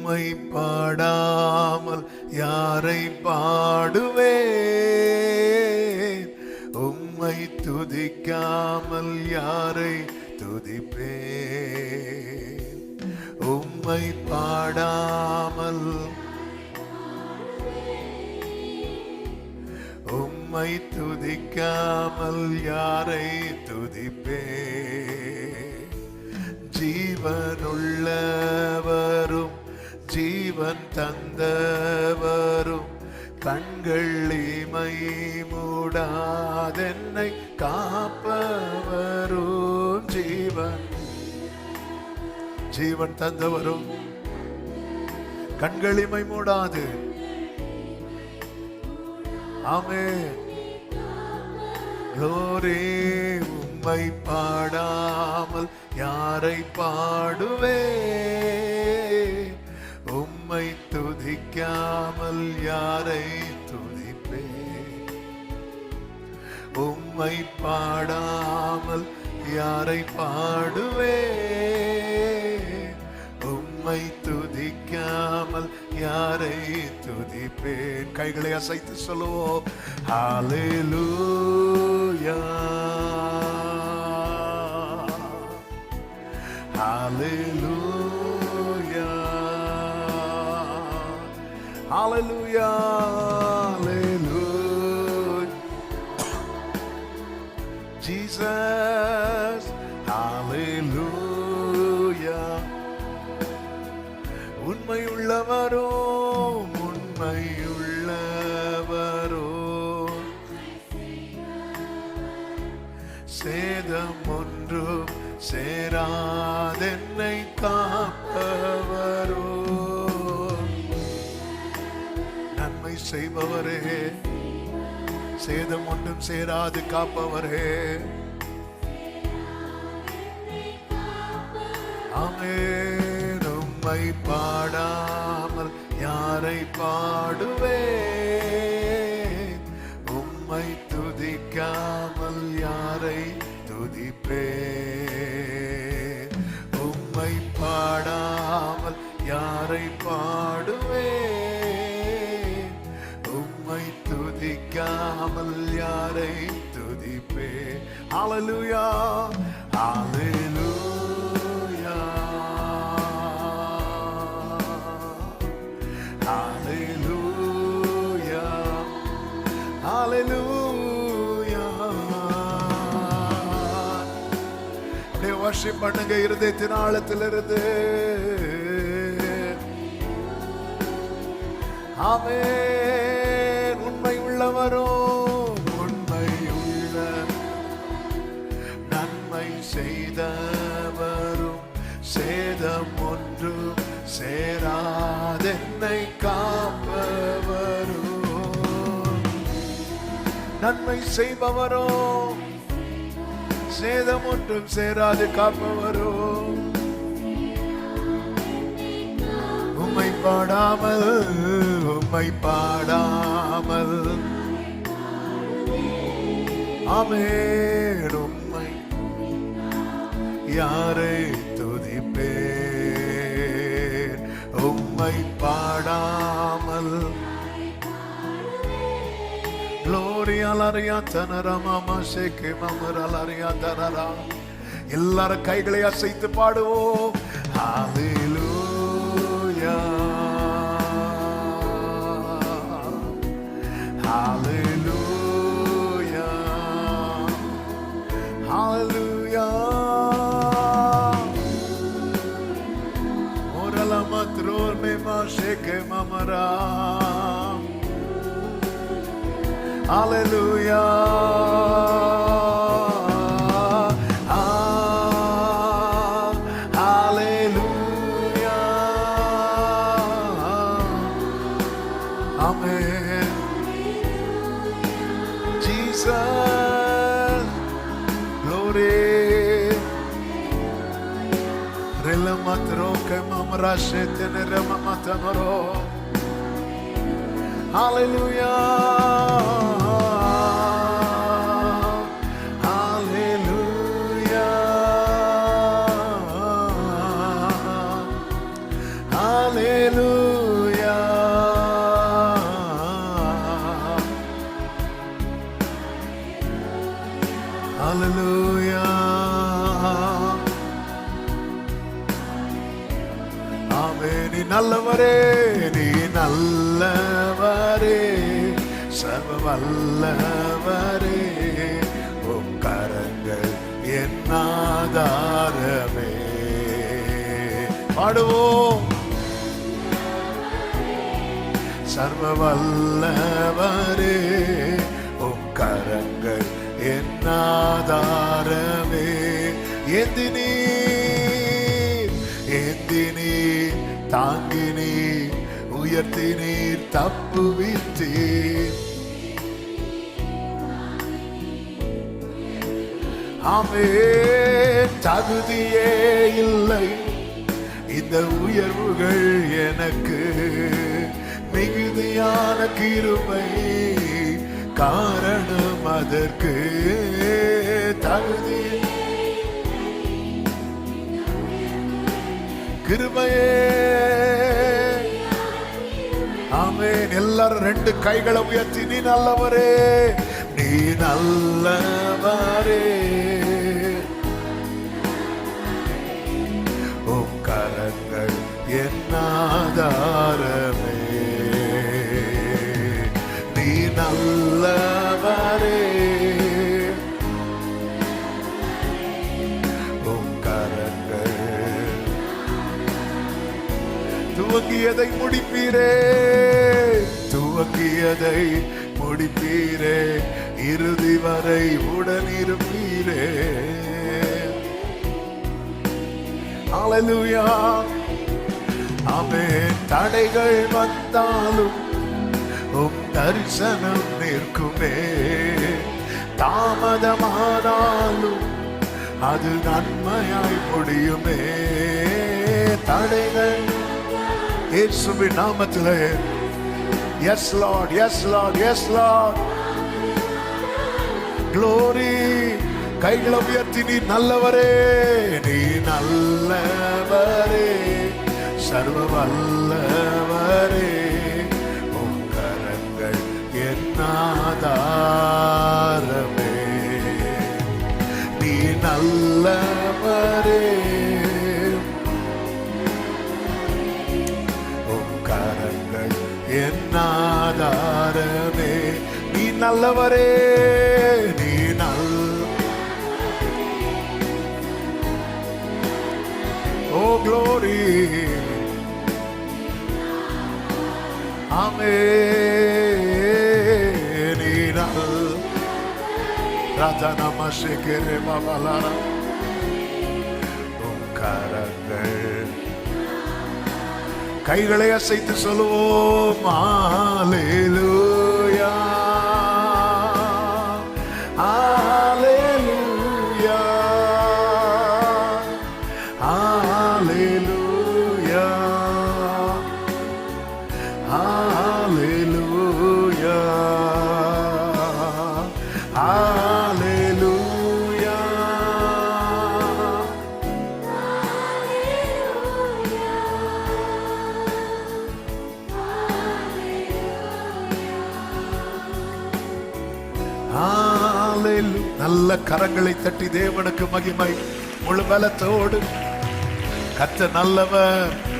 உம்மை பாடாமல் யாரை பாடுவேன்? உம்மை துதிக்காமல் யாரை துதிப்பேன்? உம்மை பாடாமல் உம்மை துதிக்காமல் யாரை துதிப்பேன்? ஜீவனுள்ளவரும் ஜீவன் தந்தவரும் கண்கள் இமை மூடாதென்னை காப்பவரும் ஜீவன் தந்தவரும் கண்கள் இமை மூடாது. ஆமென். glory. உம்மை பாடாமல் யாரை பாடுவேன்? உம்மை துதிக்காமல் யாரை துதிப்பேன்? உம்மை பாடாமல் யாரை பாடுவேன்? உம்மை துதிக்காமல் யாரை துதிப்பேன்? கைகளை அசைத்து சொல்லுவோம். ஹல்லேலூயா, ஹல்லேலூயா, ஹல்லேலூயா, ஹல்லேலூயா. ஜீசஸ், ஹல்லேலூயா. உண்மையுள்ளவரோ, உண்மையுள்ளவரோ, சேதம் ஒன்றும் சேராதென்னை காப்பவரோ, நன்மை செய்பவரே, சேதம் ஒன்றும் சேராது காப்பவரே. ஆமென். உம்மை பாடாமல் யாரை பாடுவேன்? உம்மை துதிக்காமல் யாரை துதிப்பேன்? உம்மை பாடாமல் யாரை பாடுவேன்? உம்மை துதிக்காமல் யாரை துதிப்பேன்? ஹல்லேலூயா, ஹல்லேலூயா, ஹல்லேலூயா, ஹல்லேலூயா. வர்ஷிப் பண்ணுங்க இருதயத்தின் ஆழத்திலிருந்து. ஆமென். உண்மை உள்ளவரோ, உண்மையுள்ள நன்மை செய்தவரும் சேதம் ஒன்றும் சேராதென்னை காப்பவரும், நன்மை செய்பவரோ, சேதம் ஒன்றும் சேராது காப்பவரோ, உம்மை பாடாமல், உம்மை பாடாமல், ஆமென், உம்மை யாரை துதிப்பேன்? உம்மை பாடாமல் எல்லாரும் கைகளை அசைத்து பாடுவோம். ஹல்லேலூயா, ஹல்லேலூயா, ஹல்லேலூயா. ஓரலமத்ரோல் மேமாஷேகே மமரா. Hallelujah, hallelujah, amen. Jesus, glory. Relamatro ke mamrashete ne remamatamaro. Hallelujah. Hallelujah. ஆமென். நீ நல்லவரே, நீ நல்லவரே, சர்வ வல்லவரே, உம் கரங்கள் என் ஆதாரமே. பாடுவோம். சர்வ வல்லவரே, உம் கரங்கள் என் ஆதாரமே. ஏந்தி நீர், ஏந்தி நீர், தாங்கி நீர், உயர்த்தி நீர், தப்புவித்தீர். ஆமென். தகுதியே இல்லை இந்த உயர்வுகள் எனக்கு, மிகுதியான கிருபை காரணம் அதற்கு. தகுதி கிருபையே. ஆமென். எல்லாரும் ரெண்டு கைகளை உயர்த்தி, நீ நல்லவரே, நீ நல்லவரே, உம் கரங்கள் என் ஆதாரமே. நீ நல்லவரே, உம் கரங்கள் துவங்கியதை முடிப்பீரே, துவங்கியதை முடிப்பீரே, இறுதி வரை உடனிருப்பீரே. ஹல்லேலூயா. ஆமென். தடைகள் வந்தாலும் உம் தரிசனம் நிற்குமே, தாமதமானாலும் அது நன்மையாய் முடியுமே. தடைகள் இயேசுவின் நாமத்திலே. Yes Lord, yes Lord, yes Lord. Glory. கைகளை உயர்த்தி, நீ நல்லவரே, நீ நல்லவரே, சர்வ வல்லவரே, உம் கரங்கள் என் ஆதாரமே. நீ நல்லவரே, உம் கரங்கள் என் ஆதாரமே. நீ நல்லவரே, நீ Oh glory. Amen. Radhana Mashikere Babalara. உம் கரங்கள். கைகளை அசைத்து சொல்லுவோம். ஹல்லேலூயா, ஹல்லேலூயா, ஹல்லேலூயா, ஹல்லேலூயா, ஹல்லேலூயா. நல்ல கரங்களை தட்டி தேவனுக்கு மகிமை. முழு பலத்தோடு கர்த்தர் நல்லவர்.